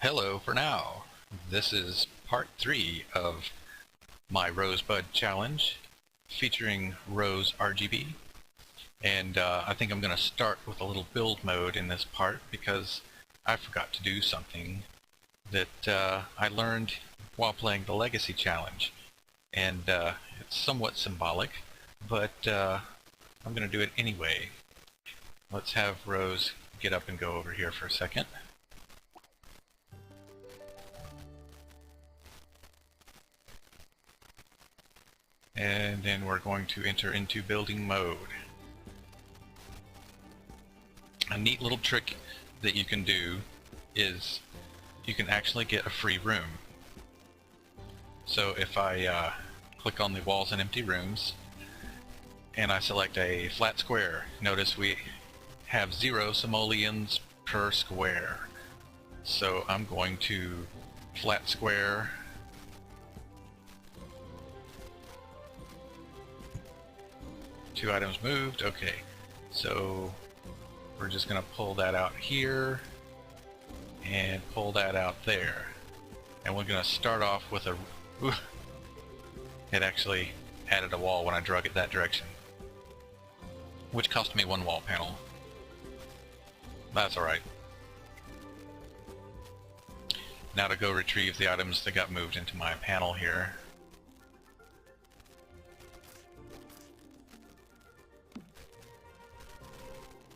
Hello for now. This is part 3 of my Rosebud challenge featuring Rose RGB. And I think I'm going to start with a little build mode in this part because I forgot to do something that I learned while playing the Legacy challenge. And it's somewhat symbolic, but I'm going to do it anyway. Let's have Rose get up and go over here for a second. And then we're going to enter into building mode. A neat little trick that you can do is you can actually get a free room. So if I click on the walls and empty rooms and I select a flat square, notice we have 0 simoleons per square. So I'm going to flat square . Two items moved. Okay, so we're just going to pull that out here and pull that out there, and we're going to start off with a it actually added a wall when I drug it that direction, which cost me 1 wall panel. That's alright. Now to go retrieve the items that got moved into my panel here.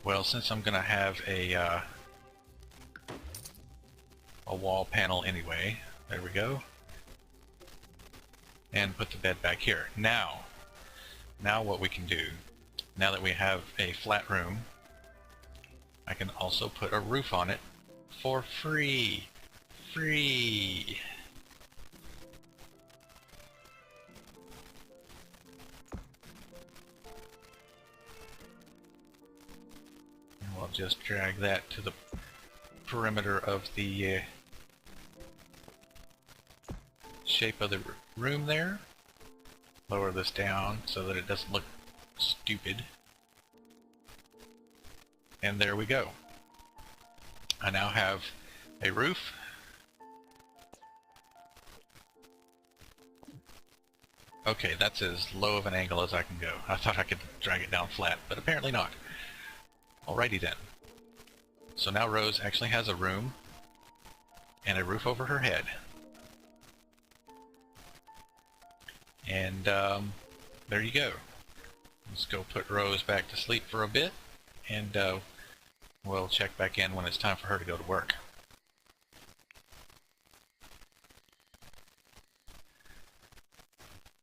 Well, since I'm going to have a wall panel anyway, there we go. And put the bed back here. Now what we can do, now that we have a flat room, I can also put a roof on it for free. Free! We'll just drag that to the perimeter of the shape of the room there. Lower this down so that it doesn't look stupid. And there we go. I now have a roof. Okay, that's as low of an angle as I can go. I thought I could drag it down flat, but apparently not. Alrighty then. So now Rose actually has a room and a roof over her head. And there you go. Let's go put Rose back to sleep for a bit, and we'll check back in when it's time for her to go to work.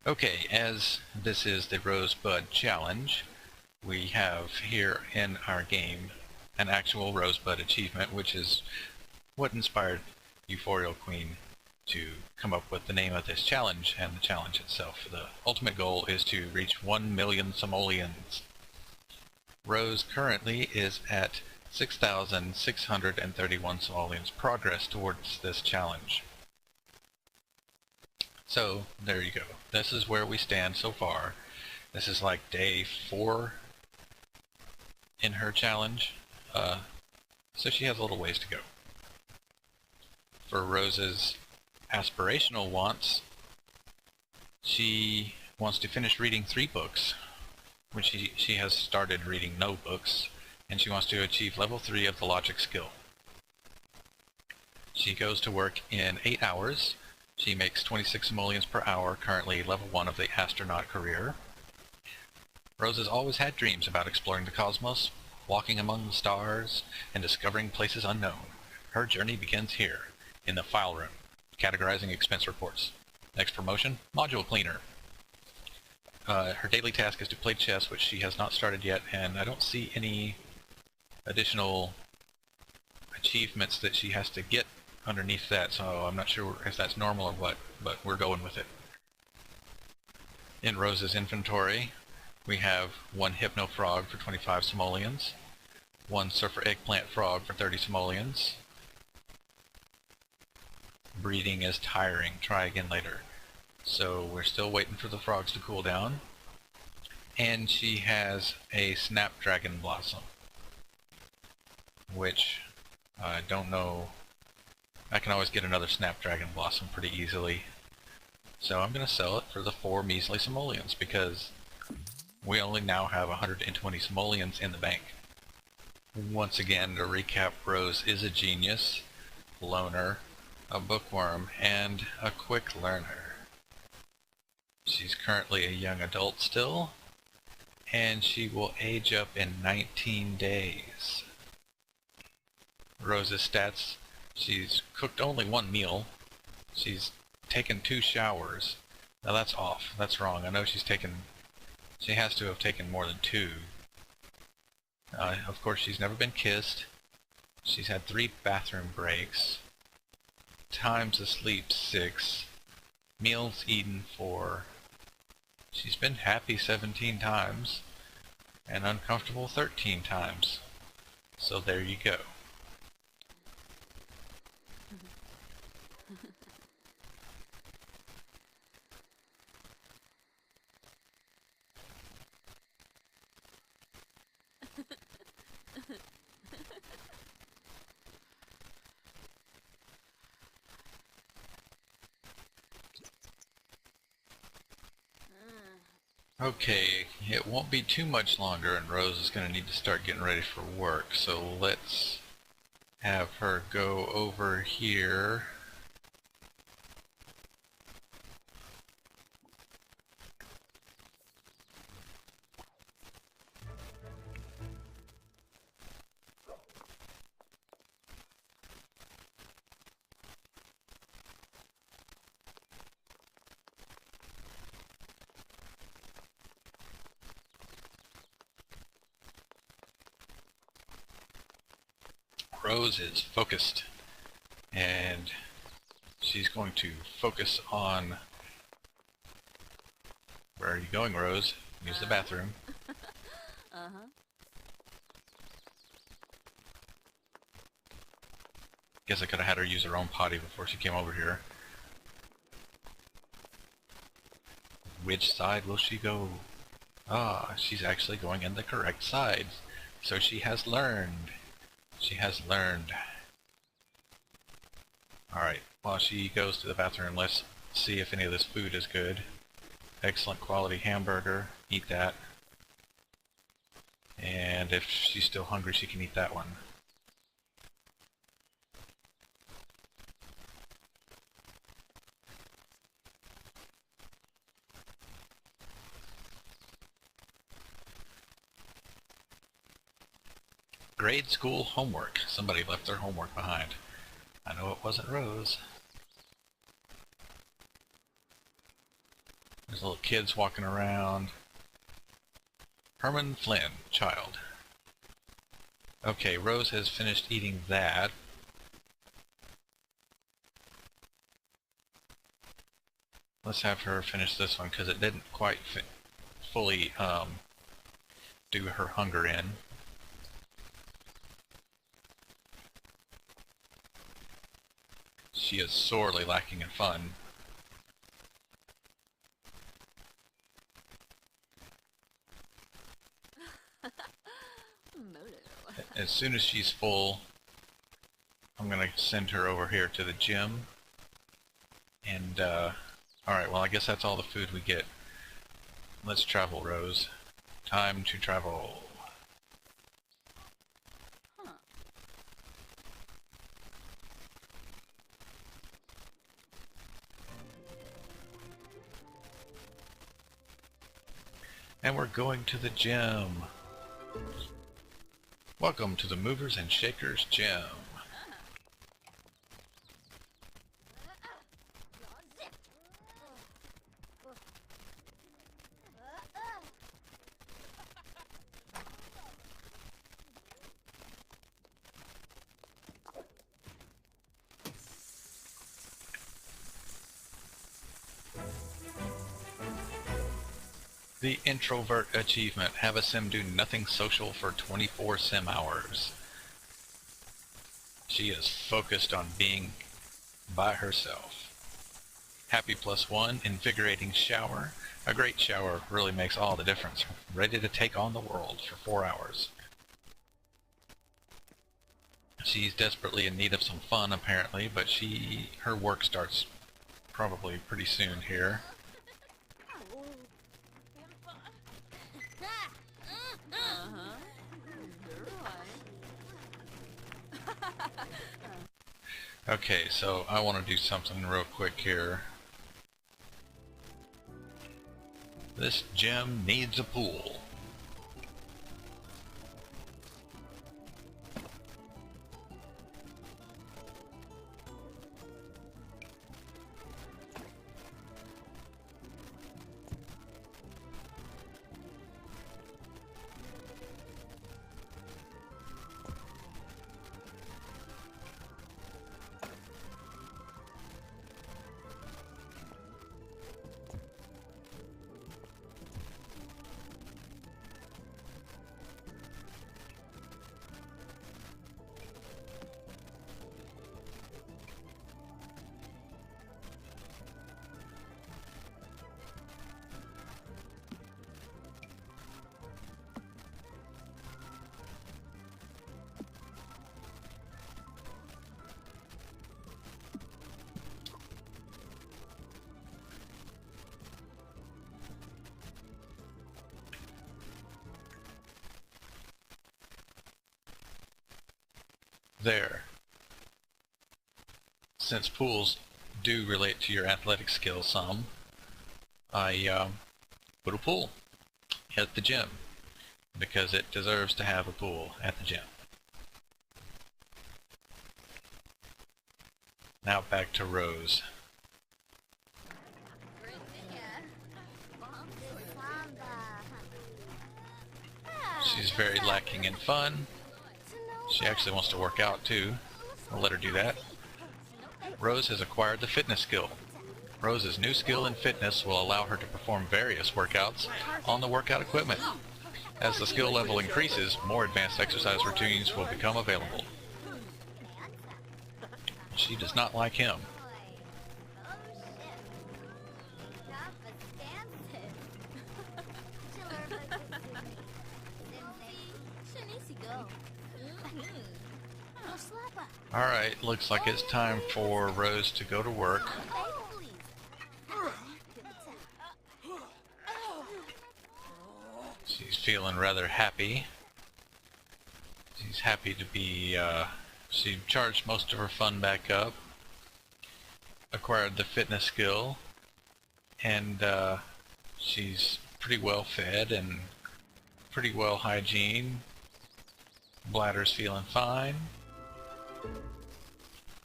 Okay, as this is the Rosebud challenge, we have here in our game an actual Rosebud achievement, which is what inspired Euphorial Queen to come up with the name of this challenge and the challenge itself. The ultimate goal is to reach 1 million simoleons. Rose currently is at 6,631 simoleons progress towards this challenge. So there you go. This is where we stand so far. This is like day 4 in her challenge, so she has a little ways to go. For Rose's aspirational wants, she wants to finish reading 3 books, which she has started reading no books, and she wants to achieve level 3 of the logic skill. She goes to work in 8 hours. She makes 26 simoleons per hour, currently level 1 of the astronaut career. Rose has always had dreams about exploring the cosmos, walking among the stars, and discovering places unknown. Her journey begins here, in the file room, categorizing expense reports. Next promotion, module cleaner. Her daily task is to play chess, which she has not started yet, and I don't see any additional achievements that she has to get underneath that, so I'm not sure if that's normal or what, but we're going with it. In Rose's inventory, we have 1 Hypno Frog for 25 simoleons, 1 Surfer Eggplant Frog for 30 simoleons. Breeding is tiring. Try again later. So we're still waiting for the frogs to cool down. And she has a Snapdragon Blossom, which I don't know I can always get another Snapdragon Blossom pretty easily. So I'm going to sell it for the 4 measly simoleons because we only now have 120 simoleons in the bank. Once again, to recap, Rose is a genius, loner, a bookworm, and a quick learner. She's currently a young adult still, and she will age up in 19 days. Rose's stats: she's cooked only 1 meal, she's taken 2 showers. Now that's off, that's wrong. I know she has to have taken more than 2. Of course, she's never been kissed. She's had 3 bathroom breaks. Times asleep 6. Meals eaten 4. She's been happy 17 times. And uncomfortable 13 times. So there you go. Okay, it won't be too much longer and Rose is going to need to start getting ready for work, so let's have her go over here. Rose is focused, and she's going to focus on... Where are you going, Rose? Use the bathroom. Guess I could have had her use her own potty before she came over here. Which side will she go? Ah, she's actually going in the correct side. So she has learned. She has learned. Alright, while she goes to the bathroom, let's see if any of this food is good. Excellent quality hamburger. Eat that. And if she's still hungry, she can eat that one. Grade school homework. Somebody left their homework behind. I know it wasn't Rose. There's little kids walking around. Herman Flynn, child. Okay, Rose has finished eating that. Let's have her finish this one because it didn't quite fully do her hunger in. She is sorely lacking in fun. As soon as she's full, I'm going to send her over here to the gym. And, alright, well I guess that's all the food we get. Let's travel, Rose. Time to travel. And we're going to the gym. Welcome to the Movers and Shakers Gym. The Introvert Achievement. Have a sim do nothing social for 24 sim hours. She is focused on being by herself. Happy +1, invigorating shower. A great shower really makes all the difference. Ready to take on the world for 4 hours. She's desperately in need of some fun, apparently, but her work starts probably pretty soon here. Okay, so I want to do something real quick here. This gem needs a pool. There. Since pools do relate to your athletic skills some, I put a pool at the gym because it deserves to have a pool at the gym. Now back to Rose. She's very lacking in fun. She actually wants to work out too. I'll let her do that. Rose has acquired the fitness skill. Rose's new skill in fitness will allow her to perform various workouts on the workout equipment. As the skill level increases, more advanced exercise routines will become available. She does not like him. Alright, looks like it's time for Rose to go to work. She's feeling rather happy. She's happy to be, she charged most of her fun back up, acquired the fitness skill, and she's pretty well fed and pretty well hygiene. Bladder's feeling fine.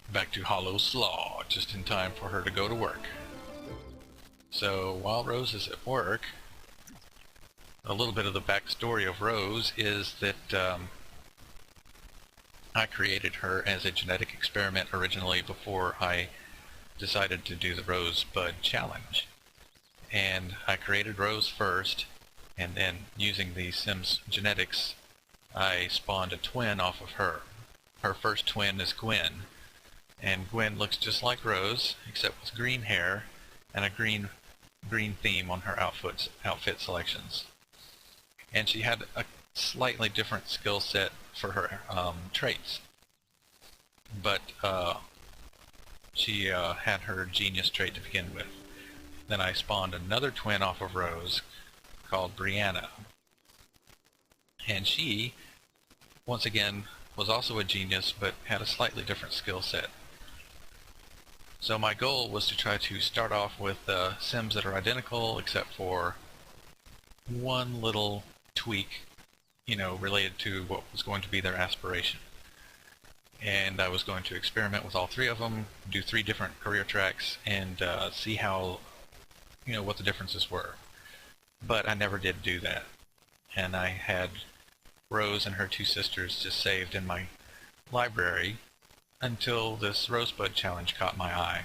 Back to Hollow Slaw, just in time for her to go to work. So while Rose is at work, a little bit of the backstory of Rose is that I created her as a genetic experiment originally before I decided to do the Rosebud challenge. And I created Rose first, and then using the Sims genetics, I spawned a twin off of her. Her first twin is Gwen. And Gwen looks just like Rose, except with green hair and a green theme on her outfit selections. And she had a slightly different skill set for her traits. But she had her genius trait to begin with. Then I spawned another twin off of Rose called Brianna. And she, once again, was also a genius, but had a slightly different skill set. So my goal was to try to start off with Sims that are identical, except for one little tweak, related to what was going to be their aspiration. And I was going to experiment with all three of them, do 3 different career tracks, and see how, what the differences were. But I never did do that. And I had Rose and her 2 sisters just saved in my library until this Rosebud challenge caught my eye.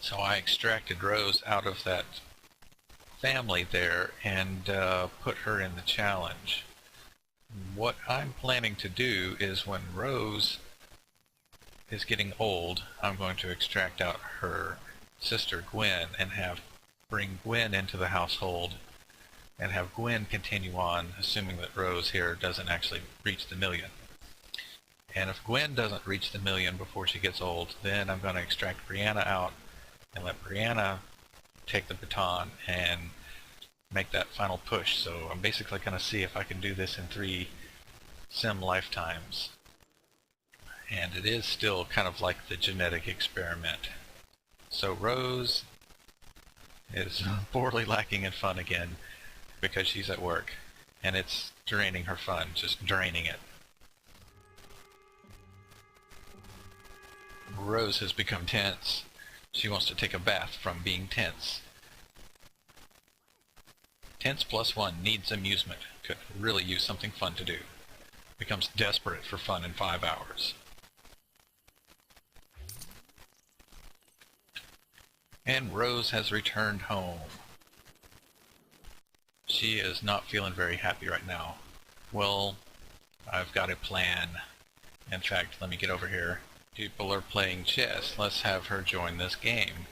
So I extracted Rose out of that family there and put her in the challenge. What I'm planning to do is when Rose is getting old, I'm going to extract out her sister Gwen and bring Gwen into the household and have Gwen continue on, assuming that Rose here doesn't actually reach the 1,000,000. And if Gwen doesn't reach the 1,000,000 before she gets old, then I'm going to extract Brianna out and let Brianna take the baton and make that final push. So I'm basically going to see if I can do this in 3 sim lifetimes. And it is still kind of like the genetic experiment. So Rose is poorly lacking in fun again because she's at work, and it's draining her fun, just draining it. Rose has become tense. She wants to take a bath from being tense. Tense +1 needs amusement. Could really use something fun to do. Becomes desperate for fun in 5 hours. And Rose has returned home. She is not feeling very happy right now. Well, I've got a plan. In fact, let me get over here. People are playing chess. Let's have her join this game.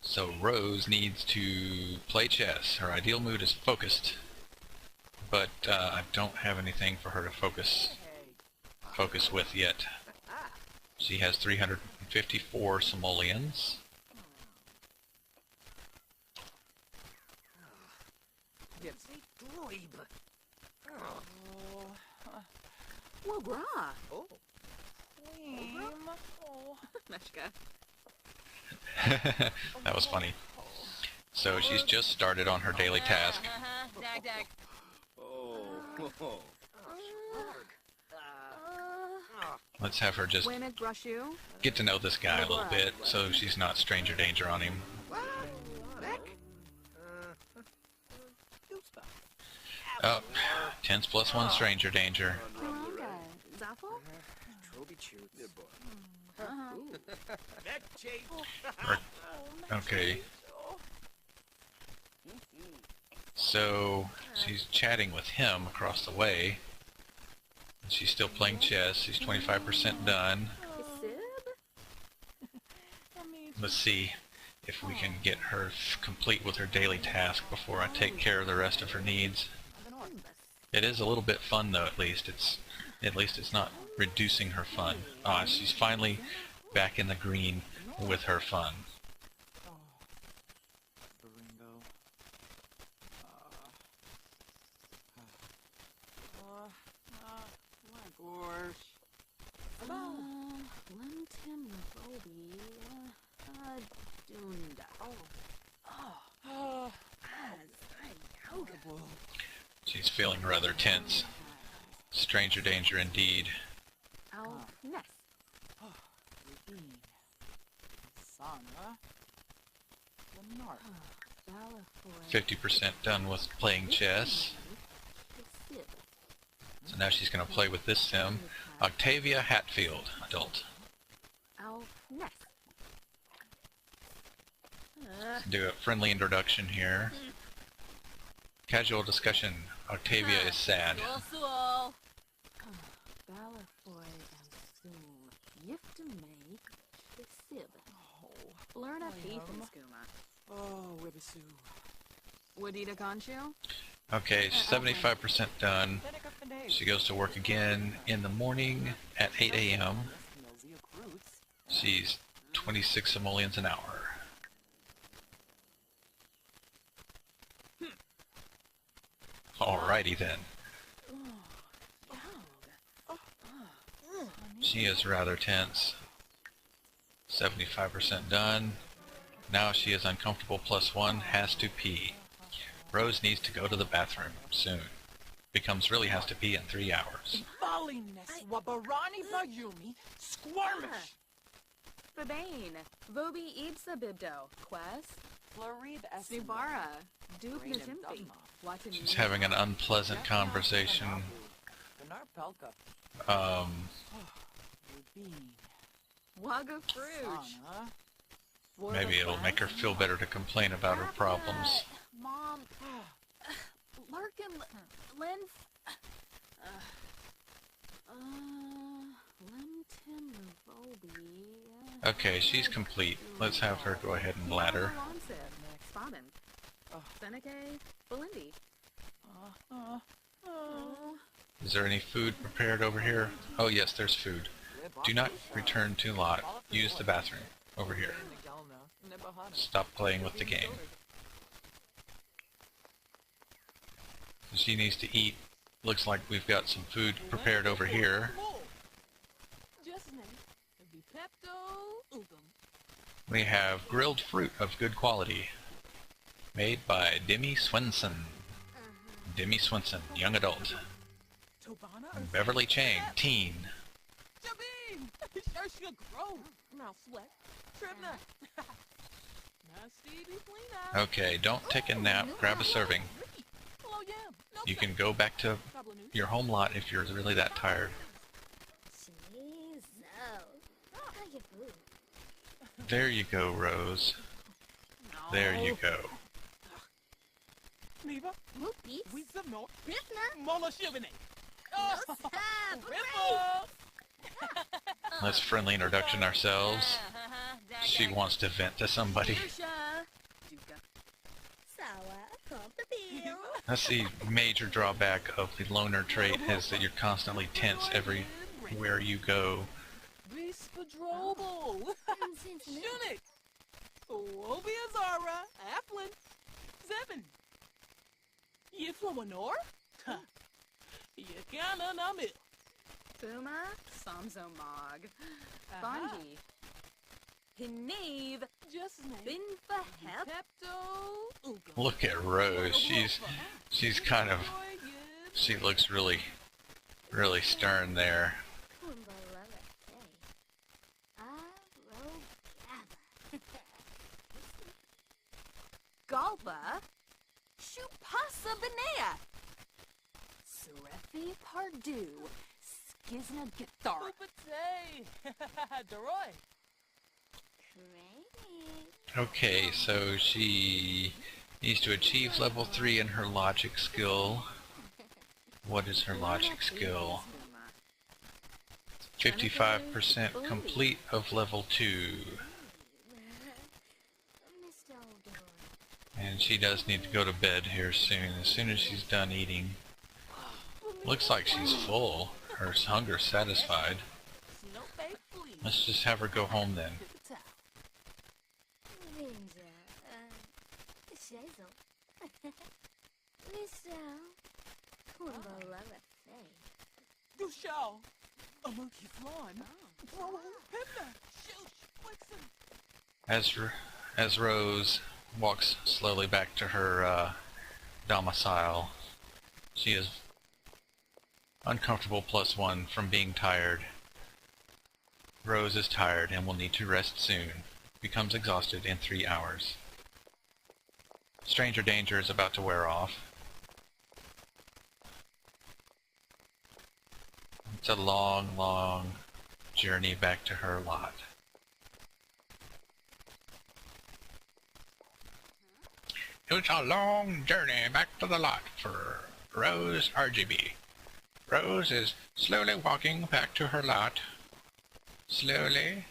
So Rose needs to play chess. Her ideal mood is focused, but I don't have anything for her to focus with yet. She has 354 simoleons. That was funny. So she's just started on her daily task. Let's have her just get to know this guy a little bit so she's not stranger danger on him. Oh, tense +1 stranger danger. Okay. So she's chatting with him across the way. She's still playing chess. She's 25% done. Let's see if we can get her complete with her daily task before I take care of the rest of her needs. It is a little bit fun though, at least it's not reducing her fun. Ah, she's finally back in the green with her fun. She's feeling rather tense. Stranger danger indeed. 50% done with playing chess. So now she's going to play with this sim. Octavia Hatfield, adult. Let's do a friendly introduction here. Casual discussion. Octavia is sad. Okay, 75% done. She goes to work again in the morning at 8 a.m. She's 26 simoleons an hour. Alrighty then. She is rather tense. 75% done. Now she is uncomfortable +1, has to pee. Rose needs to go to the bathroom soon. Becomes really has to pee in 3 hours. She's having an unpleasant conversation. Maybe it'll make her feel better to complain about her problems. Mom, Larkin, Lynn, Okay, she's complete. Let's have her go ahead and ladder. Is there any food prepared over here? Oh yes, there's food. Do not return to lot. Use the bathroom. Over here. Stop playing with the game. She needs to eat. Looks like we've got some food prepared over here. We have grilled fruit of good quality. Made by Demi Swenson. Demi Swenson, young adult. Beverly Chang, teen. Okay, don't take a nap. Grab a serving. You can go back to your home lot if you're really that tired. There you go, Rose. There you go. Let's friendly introduction ourselves. She wants to vent to somebody. That's the major drawback of the loner trait, is that you're constantly tense everywhere you go. Look at Rose. She's kind of, she looks really stern there. Galba, Shupasa Benea, Surefi Pardu, Skizna Githar. Okay, so she needs to achieve level 3 in her logic skill. What is her logic skill? 55% complete of level 2. And she does need to go to bed here soon, as soon as she's done eating. Looks like she's full. Her hunger's satisfied. Let's just have her go home then. As Rose walks slowly back to her domicile, she is uncomfortable +1 from being tired. Rose is tired and will need to rest soon. Becomes exhausted in 3 hours. Stranger danger is about to wear off. It's a long journey back to her lot. It's a long journey back to the lot for Rose RGB. Rose is slowly walking back to her lot. Slowly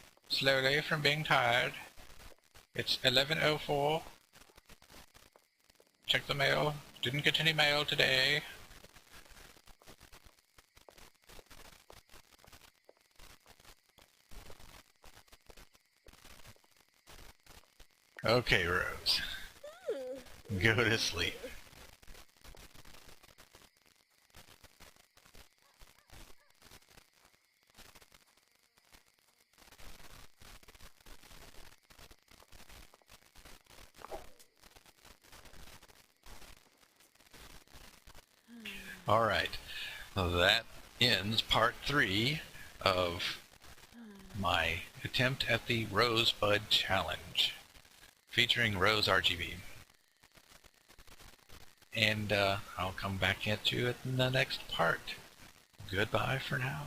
from being tired. It's 11:04. Check the mail. Didn't get any mail today. Okay, Rose. Go to sleep. Alright, that ends part 3 of my attempt at the Rosebud Challenge, featuring Rose RGB. And I'll come back at you in the next part. Goodbye for now.